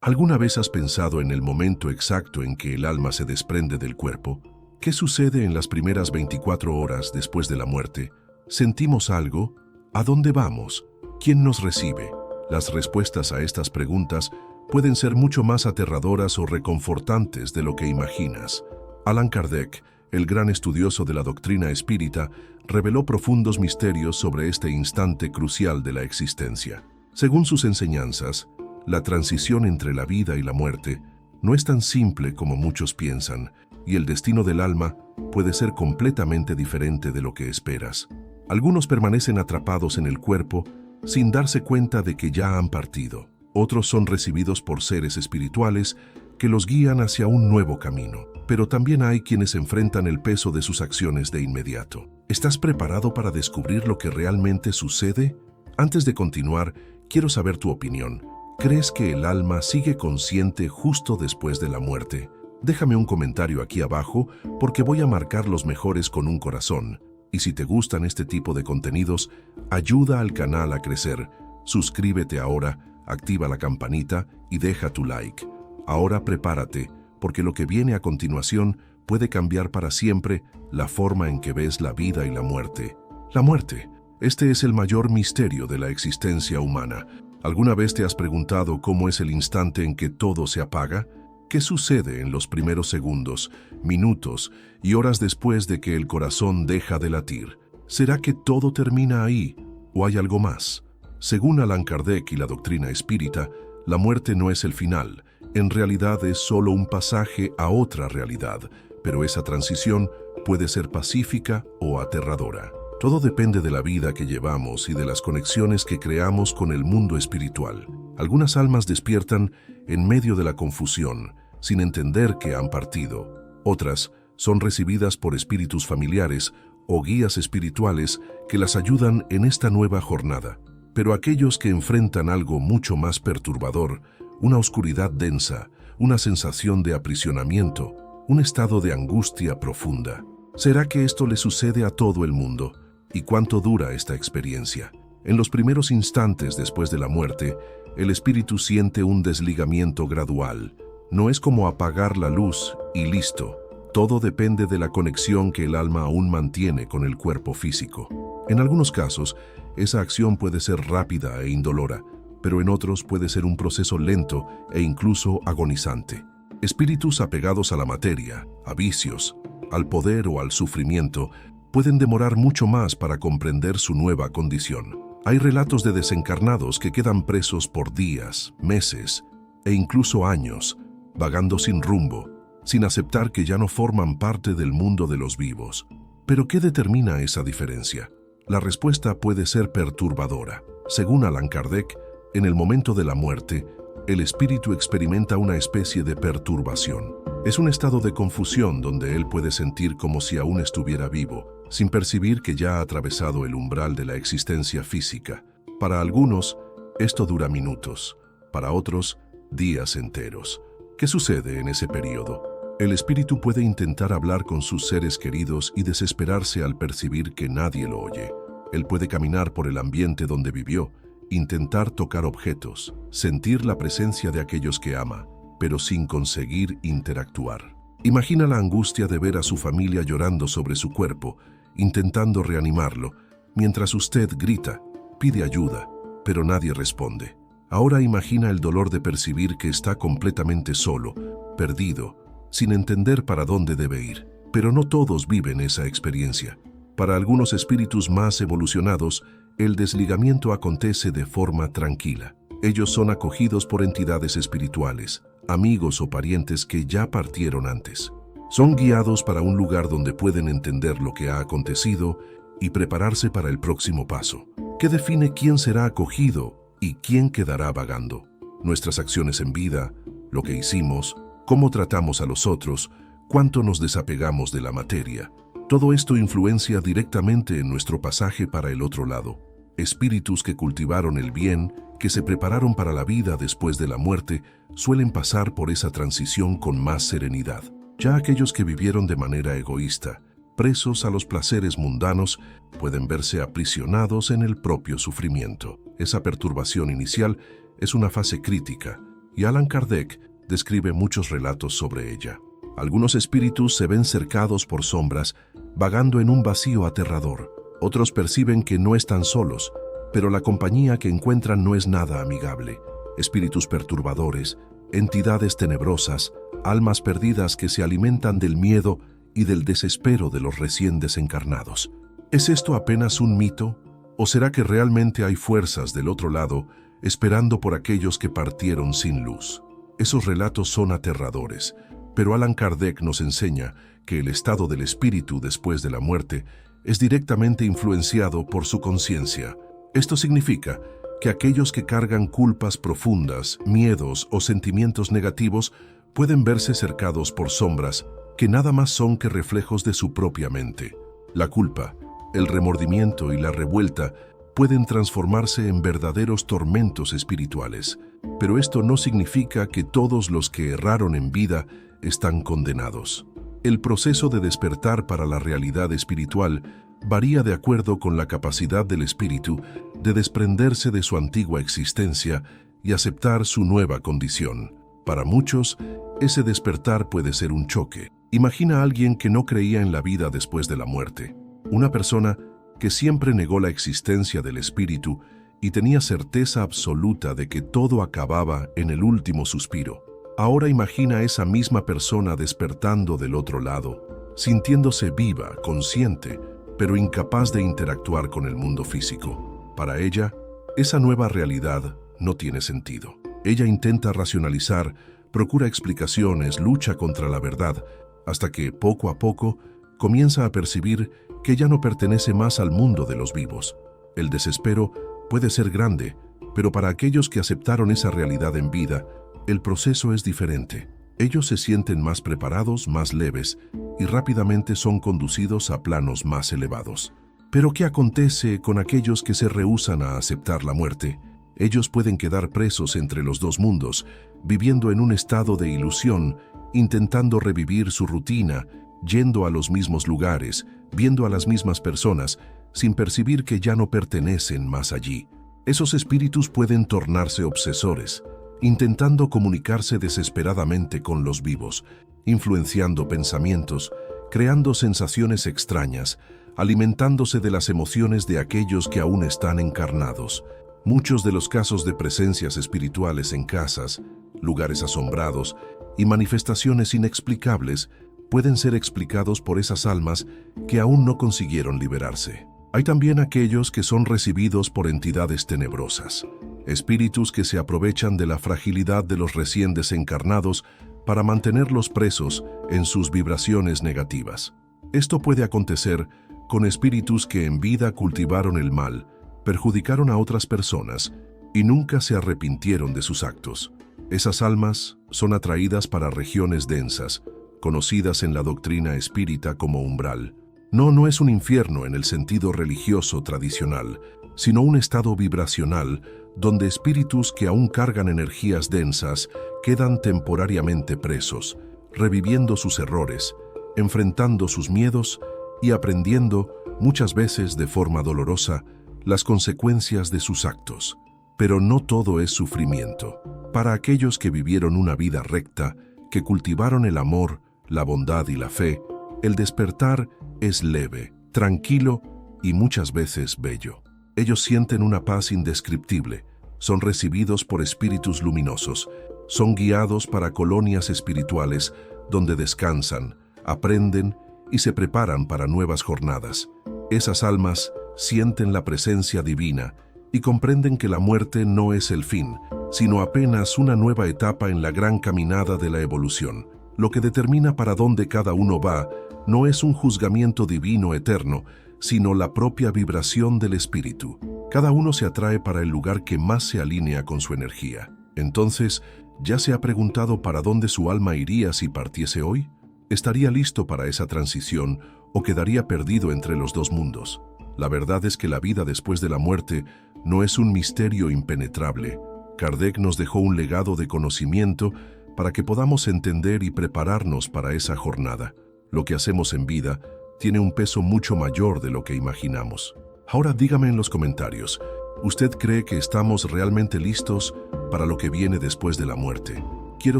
¿Alguna vez has pensado en el momento exacto en que el alma se desprende del cuerpo? ¿Qué sucede en las primeras 24 horas después de la muerte? ¿Sentimos algo? ¿A dónde vamos? ¿Quién nos recibe? Las respuestas a estas preguntas pueden ser mucho más aterradoras o reconfortantes de lo que imaginas. Allan Kardec, el gran estudioso de la doctrina espírita, reveló profundos misterios sobre este instante crucial de la existencia. Según sus enseñanzas, la transición entre la vida y la muerte no es tan simple como muchos piensan, y el destino del alma puede ser completamente diferente de lo que esperas. Algunos permanecen atrapados en el cuerpo sin darse cuenta de que ya han partido. Otros son recibidos por seres espirituales que los guían hacia un nuevo camino. Pero también hay quienes enfrentan el peso de sus acciones de inmediato. ¿Estás preparado para descubrir lo que realmente sucede? Antes de continuar, quiero saber tu opinión. ¿Crees que el alma sigue consciente justo después de la muerte? Déjame un comentario aquí abajo porque voy a marcar los mejores con un corazón. Y si te gustan este tipo de contenidos, ayuda al canal a crecer. Suscríbete ahora, activa la campanita y deja tu like. Ahora prepárate, porque lo que viene a continuación puede cambiar para siempre la forma en que ves la vida y la muerte. La muerte. Este es el mayor misterio de la existencia humana. ¿Alguna vez te has preguntado cómo es el instante en que todo se apaga? ¿Qué sucede en los primeros segundos, minutos y horas después de que el corazón deja de latir? ¿Será que todo termina ahí o hay algo más? Según Allan Kardec y la doctrina espírita, la muerte no es el final. En realidad es solo un pasaje a otra realidad, pero esa transición puede ser pacífica o aterradora. Todo depende de la vida que llevamos y de las conexiones que creamos con el mundo espiritual. Algunas almas despiertan en medio de la confusión, sin entender que han partido. Otras son recibidas por espíritus familiares o guías espirituales que las ayudan en esta nueva jornada. Pero aquellos que enfrentan algo mucho más perturbador, una oscuridad densa, una sensación de aprisionamiento, un estado de angustia profunda. ¿Será que esto le sucede a todo el mundo? ¿Y cuánto dura esta experiencia? En los primeros instantes después de la muerte, el espíritu siente un desligamiento gradual. No es como apagar la luz y listo. Todo depende de la conexión que el alma aún mantiene con el cuerpo físico. En algunos casos, esa acción puede ser rápida e indolora, pero en otros puede ser un proceso lento e incluso agonizante. Espíritus apegados a la materia, a vicios, al poder o al sufrimiento, pueden demorar mucho más para comprender su nueva condición. Hay relatos de desencarnados que quedan presos por días, meses e incluso años, vagando sin rumbo, sin aceptar que ya no forman parte del mundo de los vivos. ¿Pero qué determina esa diferencia? La respuesta puede ser perturbadora. Según Allan Kardec, en el momento de la muerte, el espíritu experimenta una especie de perturbación. Es un estado de confusión donde él puede sentir como si aún estuviera vivo, sin percibir que ya ha atravesado el umbral de la existencia física. Para algunos, esto dura minutos, para otros, días enteros. ¿Qué sucede en ese periodo? El espíritu puede intentar hablar con sus seres queridos y desesperarse al percibir que nadie lo oye. Él puede caminar por el ambiente donde vivió, intentar tocar objetos, sentir la presencia de aquellos que ama, pero sin conseguir interactuar. Imagina la angustia de ver a su familia llorando sobre su cuerpo, intentando reanimarlo, mientras usted grita, pide ayuda, pero nadie responde. Ahora imagina el dolor de percibir que está completamente solo, perdido, sin entender para dónde debe ir. Pero no todos viven esa experiencia. Para algunos espíritus más evolucionados, el desligamiento acontece de forma tranquila. Ellos son acogidos por entidades espirituales, amigos o parientes que ya partieron antes. Son guiados para un lugar donde pueden entender lo que ha acontecido y prepararse para el próximo paso. ¿Qué define quién será acogido y quién quedará vagando? Nuestras acciones en vida, lo que hicimos, cómo tratamos a los otros, cuánto nos desapegamos de la materia. Todo esto influencia directamente en nuestro pasaje para el otro lado. Espíritus que cultivaron el bien, que se prepararon para la vida después de la muerte, suelen pasar por esa transición con más serenidad. Ya aquellos que vivieron de manera egoísta, presos a los placeres mundanos, pueden verse aprisionados en el propio sufrimiento. Esa perturbación inicial es una fase crítica, y Allan Kardec describe muchos relatos sobre ella. Algunos espíritus se ven cercados por sombras, vagando en un vacío aterrador. Otros perciben que no están solos, pero la compañía que encuentran no es nada amigable. Espíritus perturbadores, entidades tenebrosas, almas perdidas que se alimentan del miedo y del desespero de los recién desencarnados. ¿Es esto apenas un mito? ¿O será que realmente hay fuerzas del otro lado esperando por aquellos que partieron sin luz? Esos relatos son aterradores, pero Allan Kardec nos enseña que el estado del espíritu después de la muerte es directamente influenciado por su conciencia. Esto significa que aquellos que cargan culpas profundas, miedos o sentimientos negativos pueden verse cercados por sombras que nada más son que reflejos de su propia mente. La culpa, el remordimiento y la revuelta pueden transformarse en verdaderos tormentos espirituales, pero esto no significa que todos los que erraron en vida están condenados. El proceso de despertar para la realidad espiritual varía de acuerdo con la capacidad del espíritu de desprenderse de su antigua existencia y aceptar su nueva condición. Para muchos, ese despertar puede ser un choque. Imagina a alguien que no creía en la vida después de la muerte, una persona que siempre negó la existencia del espíritu y tenía certeza absoluta de que todo acababa en el último suspiro. Ahora imagina a esa misma persona despertando del otro lado, sintiéndose viva, consciente, pero incapaz de interactuar con el mundo físico. Para ella, esa nueva realidad no tiene sentido. Ella intenta racionalizar, procura explicaciones, lucha contra la verdad, hasta que, poco a poco, comienza a percibir que ya no pertenece más al mundo de los vivos. El desespero puede ser grande, pero para aquellos que aceptaron esa realidad en vida, el proceso es diferente. Ellos se sienten más preparados, más leves, y rápidamente son conducidos a planos más elevados. Pero ¿qué acontece con aquellos que se rehúsan a aceptar la muerte? Ellos pueden quedar presos entre los dos mundos, viviendo en un estado de ilusión, intentando revivir su rutina, yendo a los mismos lugares, viendo a las mismas personas, sin percibir que ya no pertenecen más allí. Esos espíritus pueden tornarse obsesores, intentando comunicarse desesperadamente con los vivos, influenciando pensamientos, creando sensaciones extrañas, alimentándose de las emociones de aquellos que aún están encarnados. Muchos de los casos de presencias espirituales en casas, lugares asombrados y manifestaciones inexplicables pueden ser explicados por esas almas que aún no consiguieron liberarse. Hay también aquellos que son recibidos por entidades tenebrosas, espíritus que se aprovechan de la fragilidad de los recién desencarnados para mantenerlos presos en sus vibraciones negativas. Esto puede acontecer con espíritus que en vida cultivaron el mal, perjudicaron a otras personas y nunca se arrepintieron de sus actos. Esas almas son atraídas para regiones densas, conocidas en la doctrina espírita como umbral. No es un infierno en el sentido religioso tradicional, sino un estado vibracional donde espíritus que aún cargan energías densas quedan temporariamente presos, reviviendo sus errores, enfrentando sus miedos y aprendiendo, muchas veces de forma dolorosa, las consecuencias de sus actos. Pero no todo es sufrimiento. Para aquellos que vivieron una vida recta, que cultivaron el amor, la bondad y la fe, el despertar es leve, tranquilo y muchas veces bello. Ellos sienten una paz indescriptible, son recibidos por espíritus luminosos, son guiados para colonias espirituales donde descansan, aprenden y se preparan para nuevas jornadas. Esas almas sienten la presencia divina y comprenden que la muerte no es el fin, sino apenas una nueva etapa en la gran caminada de la evolución. Lo que determina para dónde cada uno va no es un juzgamiento divino eterno, sino la propia vibración del espíritu. Cada uno se atrae para el lugar que más se alinea con su energía. Entonces, ¿ya se ha preguntado para dónde su alma iría si partiese hoy? ¿Estaría listo para esa transición o quedaría perdido entre los dos mundos? La verdad es que la vida después de la muerte no es un misterio impenetrable. Kardec nos dejó un legado de conocimiento para que podamos entender y prepararnos para esa jornada. Lo que hacemos en vida tiene un peso mucho mayor de lo que imaginamos. Ahora dígame en los comentarios, ¿Usted cree que estamos realmente listos para lo que viene después de la muerte? Quiero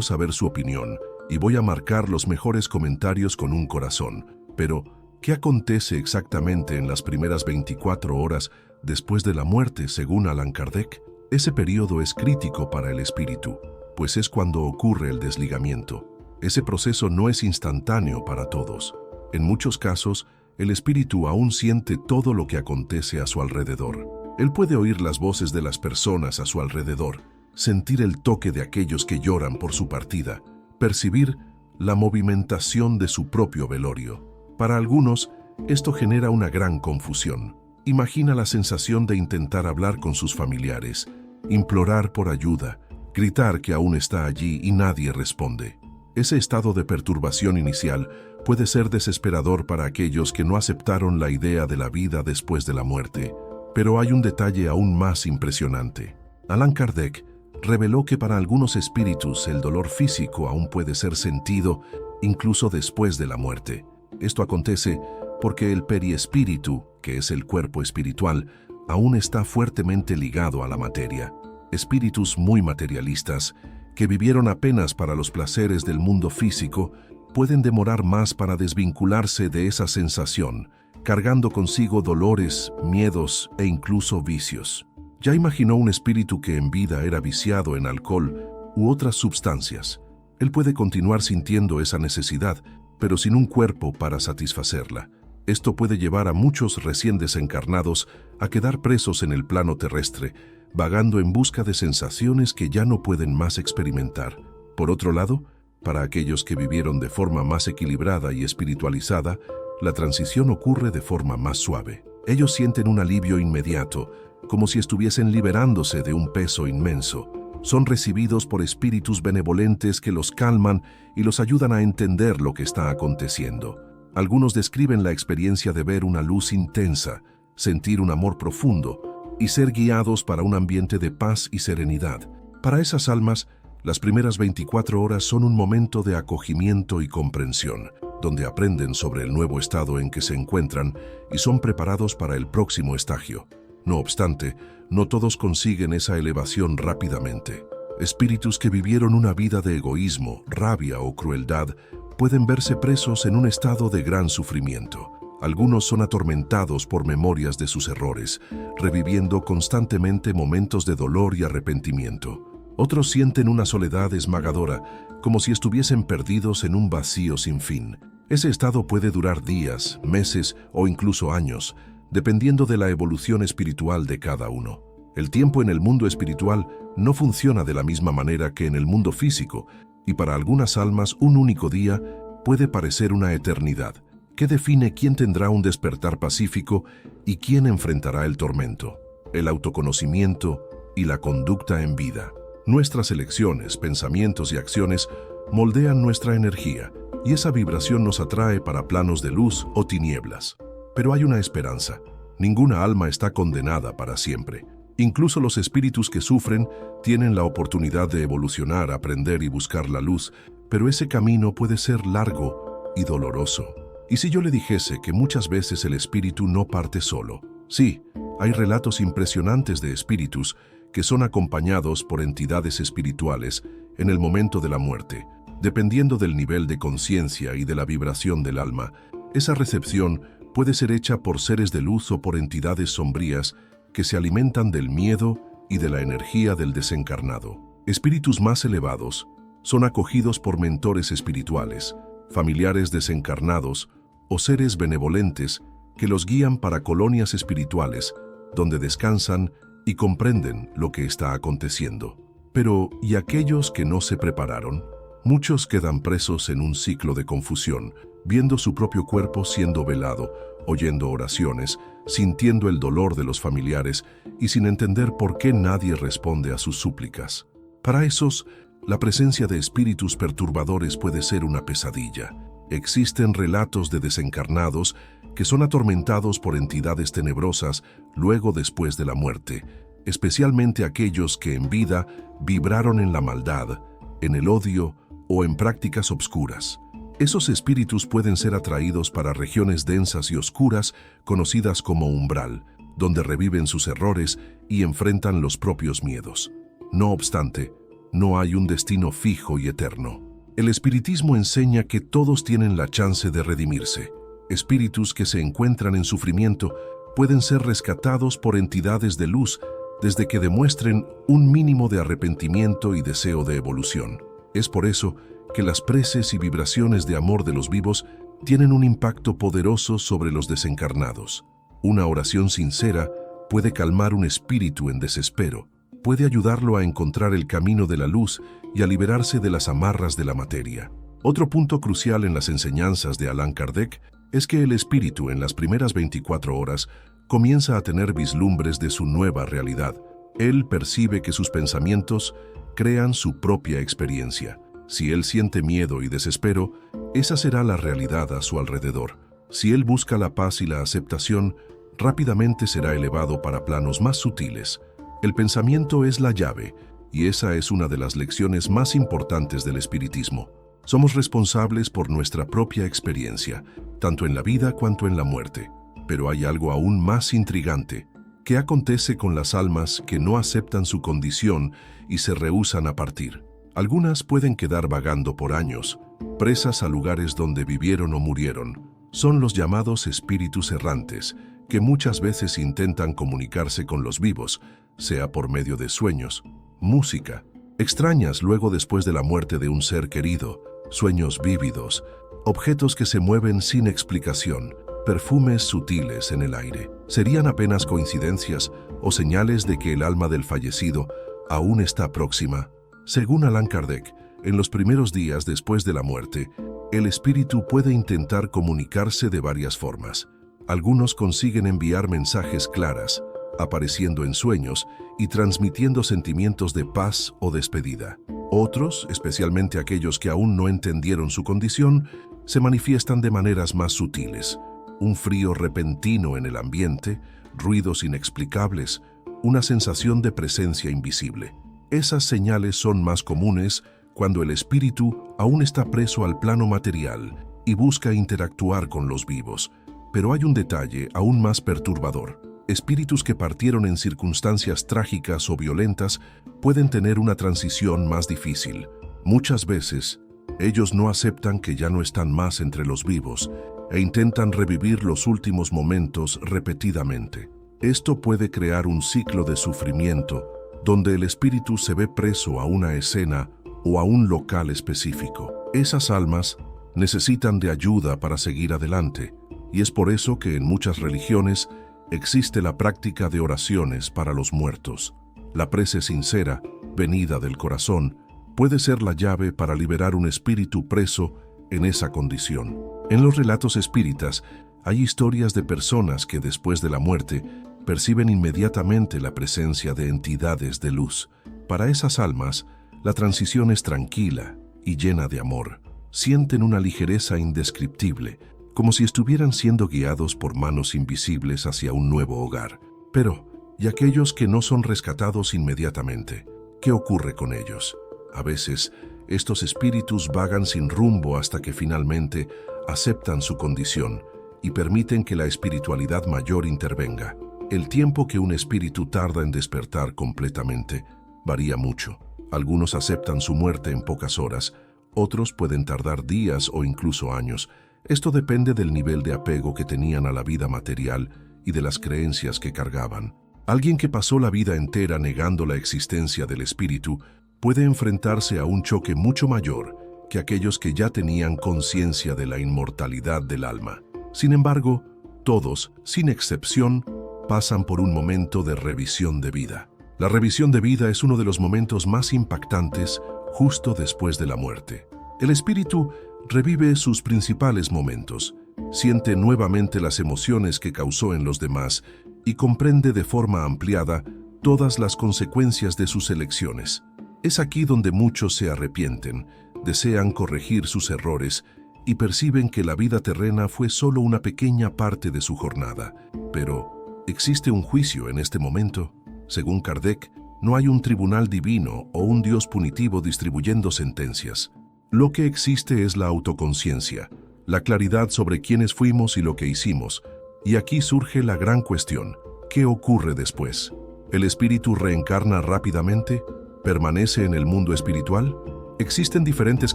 saber su opinión y voy a marcar los mejores comentarios con un corazón. Pero, ¿qué acontece exactamente en las primeras 24 horas después de la muerte, según Allan Kardec? Ese periodo es crítico para el espíritu, pues es cuando ocurre el desligamiento. Ese proceso no es instantáneo para todos. En muchos casos, el espíritu aún siente todo lo que acontece a su alrededor. Él puede oír las voces de las personas a su alrededor, sentir el toque de aquellos que lloran por su partida, percibir la movimentación de su propio velorio. Para algunos, esto genera una gran confusión. Imagina la sensación de intentar hablar con sus familiares, implorar por ayuda, gritar que aún está allí y nadie responde. Ese estado de perturbación inicial puede ser desesperador para aquellos que no aceptaron la idea de la vida después de la muerte. Pero hay un detalle aún más impresionante. Allan Kardec reveló que para algunos espíritus el dolor físico aún puede ser sentido incluso después de la muerte. Esto acontece porque el periespíritu, que es el cuerpo espiritual, aún está fuertemente ligado a la materia. Espíritus muy materialistas, que vivieron apenas para los placeres del mundo físico, pueden demorar más para desvincularse de esa sensación, cargando consigo dolores, miedos e incluso vicios. ¿Ya imaginó un espíritu que en vida era viciado en alcohol u otras sustancias? Él puede continuar sintiendo esa necesidad, pero sin un cuerpo para satisfacerla. Esto puede llevar a muchos recién desencarnados a quedar presos en el plano terrestre, vagando en busca de sensaciones que ya no pueden más experimentar. Por otro lado, para aquellos que vivieron de forma más equilibrada y espiritualizada, la transición ocurre de forma más suave. Ellos sienten un alivio inmediato, como si estuviesen liberándose de un peso inmenso. Son recibidos por espíritus benevolentes que los calman y los ayudan a entender lo que está aconteciendo. Algunos describen la experiencia de ver una luz intensa, sentir un amor profundo y ser guiados para un ambiente de paz y serenidad. Para esas almas, las primeras 24 horas son un momento de acogimiento y comprensión, donde aprenden sobre el nuevo estado en que se encuentran y son preparados para el próximo estallo. No obstante, no todos consiguen esa elevación rápidamente. Espíritus que vivieron una vida de egoísmo, rabia o crueldad pueden verse presos en un estado de gran sufrimiento. Algunos son atormentados por memorias de sus errores, reviviendo constantemente momentos de dolor y arrepentimiento. Otros sienten una soledad esmagadora, como si estuviesen perdidos en un vacío sin fin. Ese estado puede durar días, meses o incluso años, dependiendo de la evolución espiritual de cada uno. El tiempo en el mundo espiritual no funciona de la misma manera que en el mundo físico, y para algunas almas un único día puede parecer una eternidad. ¿Qué define quién tendrá un despertar pacífico y quién enfrentará el tormento? El autoconocimiento y la conducta en vida. Nuestras elecciones, pensamientos y acciones moldean nuestra energía, y esa vibración nos atrae para planos de luz o tinieblas. Pero hay una esperanza. Ninguna alma está condenada para siempre. Incluso los espíritus que sufren tienen la oportunidad de evolucionar, aprender y buscar la luz, pero ese camino puede ser largo y doloroso. ¿Y si yo le dijese que muchas veces el espíritu no parte solo? Sí, hay relatos impresionantes de espíritus que son acompañados por entidades espirituales en el momento de la muerte. Dependiendo del nivel de conciencia y de la vibración del alma, esa recepción puede ser hecha por seres de luz o por entidades sombrías que se alimentan del miedo y de la energía del desencarnado. Espíritus más elevados son acogidos por mentores espirituales, familiares desencarnados o seres benevolentes que los guían para colonias espirituales donde descansan y comprenden lo que está aconteciendo. Pero, ¿y aquellos que no se prepararon? Muchos quedan presos en un ciclo de confusión, viendo su propio cuerpo siendo velado, oyendo oraciones, sintiendo el dolor de los familiares y sin entender por qué nadie responde a sus súplicas. Para esos, la presencia de espíritus perturbadores puede ser una pesadilla. Existen relatos de desencarnados que son atormentados por entidades tenebrosas luego después de la muerte, especialmente aquellos que en vida vibraron en la maldad, en el odio o en prácticas obscuras. Esos espíritus pueden ser atraídos para regiones densas y oscuras conocidas como umbral, donde reviven sus errores y enfrentan los propios miedos. No obstante, no hay un destino fijo y eterno. El espiritismo enseña que todos tienen la chance de redimirse. Espíritus que se encuentran en sufrimiento pueden ser rescatados por entidades de luz desde que demuestren un mínimo de arrepentimiento y deseo de evolución. Es por eso que las preces y vibraciones de amor de los vivos tienen un impacto poderoso sobre los desencarnados. Una oración sincera puede calmar un espíritu en desespero, puede ayudarlo a encontrar el camino de la luz y a liberarse de las amarras de la materia. Otro punto crucial en las enseñanzas de Allan Kardec es que el espíritu en las primeras 24 horas comienza a tener vislumbres de su nueva realidad. Él percibe que sus pensamientos crean su propia experiencia. Si él siente miedo y desespero, esa será la realidad a su alrededor. Si él busca la paz y la aceptación, rápidamente será elevado para planos más sutiles. El pensamiento es la llave, y esa es una de las lecciones más importantes del espiritismo. Somos responsables por nuestra propia experiencia, tanto en la vida cuanto en la muerte. Pero hay algo aún más intrigante. ¿Qué acontece con las almas que no aceptan su condición y se rehúsan a partir? Algunas pueden quedar vagando por años, presas a lugares donde vivieron o murieron. Son los llamados espíritus errantes, que muchas veces intentan comunicarse con los vivos, sea por medio de sueños, música, extrañas luego después de la muerte de un ser querido, sueños vívidos, objetos que se mueven sin explicación, perfumes sutiles en el aire. ¿Serían apenas coincidencias o señales de que el alma del fallecido aún está próxima? Según Allan Kardec, en los primeros días después de la muerte, el espíritu puede intentar comunicarse de varias formas. Algunos consiguen enviar mensajes claras, apareciendo en sueños y transmitiendo sentimientos de paz o despedida. Otros, especialmente aquellos que aún no entendieron su condición, se manifiestan de maneras más sutiles. Un frío repentino en el ambiente, ruidos inexplicables, una sensación de presencia invisible. Esas señales son más comunes cuando el espíritu aún está preso al plano material y busca interactuar con los vivos. Pero hay un detalle aún más perturbador. Espíritus que partieron en circunstancias trágicas o violentas pueden tener una transición más difícil. Muchas veces, ellos no aceptan que ya no están más entre los vivos e intentan revivir los últimos momentos repetidamente. Esto puede crear un ciclo de sufrimiento donde el espíritu se ve preso a una escena o a un local específico. Esas almas necesitan de ayuda para seguir adelante, y es por eso que en muchas religiones existe la práctica de oraciones para los muertos. La prece sincera, venida del corazón, puede ser la llave para liberar un espíritu preso en esa condición. En los relatos espíritas hay historias de personas que después de la muerte perciben inmediatamente la presencia de entidades de luz. Para esas almas, la transición es tranquila y llena de amor. Sienten una ligereza indescriptible, como si estuvieran siendo guiados por manos invisibles hacia un nuevo hogar. Pero, ¿y aquellos que no son rescatados inmediatamente? ¿Qué ocurre con ellos? A veces, estos espíritus vagan sin rumbo hasta que finalmente aceptan su condición y permiten que la espiritualidad mayor intervenga. El tiempo que un espíritu tarda en despertar completamente varía mucho. Algunos aceptan su muerte en pocas horas, otros pueden tardar días o incluso años. Esto depende del nivel de apego que tenían a la vida material y de las creencias que cargaban. Alguien que pasó la vida entera negando la existencia del espíritu puede enfrentarse a un choque mucho mayor que aquellos que ya tenían conciencia de la inmortalidad del alma. Sin embargo, todos, sin excepción, pasan por un momento de revisión de vida. La revisión de vida es uno de los momentos más impactantes justo después de la muerte. El espíritu revive sus principales momentos, siente nuevamente las emociones que causó en los demás y comprende de forma ampliada todas las consecuencias de sus elecciones. Es aquí donde muchos se arrepienten, desean corregir sus errores y perciben que la vida terrena fue solo una pequeña parte de su jornada. Pero, ¿existe un juicio en este momento? Según Kardec, no hay un tribunal divino o un Dios punitivo distribuyendo sentencias. Lo que existe es la autoconciencia, la claridad sobre quiénes fuimos y lo que hicimos. Y aquí surge la gran cuestión: ¿Qué ocurre después? ¿El espíritu reencarna rápidamente? ¿Permanece en el mundo espiritual? Existen diferentes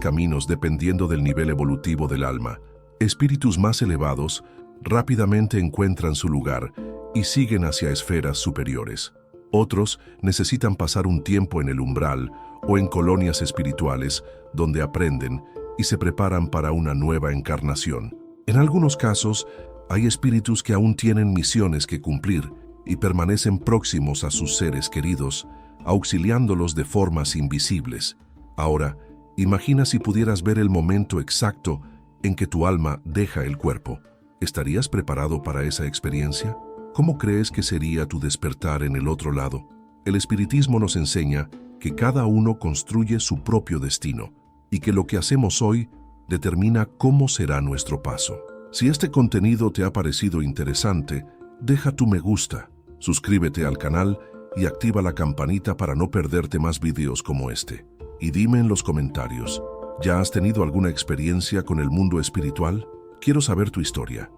caminos dependiendo del nivel evolutivo del alma. Espíritus más elevados rápidamente encuentran su lugar y siguen hacia esferas superiores. Otros necesitan pasar un tiempo en el umbral o en colonias espirituales donde aprenden y se preparan para una nueva encarnación. En algunos casos, hay espíritus que aún tienen misiones que cumplir y permanecen próximos a sus seres queridos, auxiliándolos de formas invisibles. Ahora, imagina si pudieras ver el momento exacto en que tu alma deja el cuerpo. ¿Estarías preparado para esa experiencia? ¿Cómo crees que sería tu despertar en el otro lado? El espiritismo nos enseña que cada uno construye su propio destino y que lo que hacemos hoy determina cómo será nuestro paso. Si este contenido te ha parecido interesante, deja tu me gusta, suscríbete al canal y activa la campanita para no perderte más videos como este. Y dime en los comentarios, ¿ya has tenido alguna experiencia con el mundo espiritual? Quiero saber tu historia.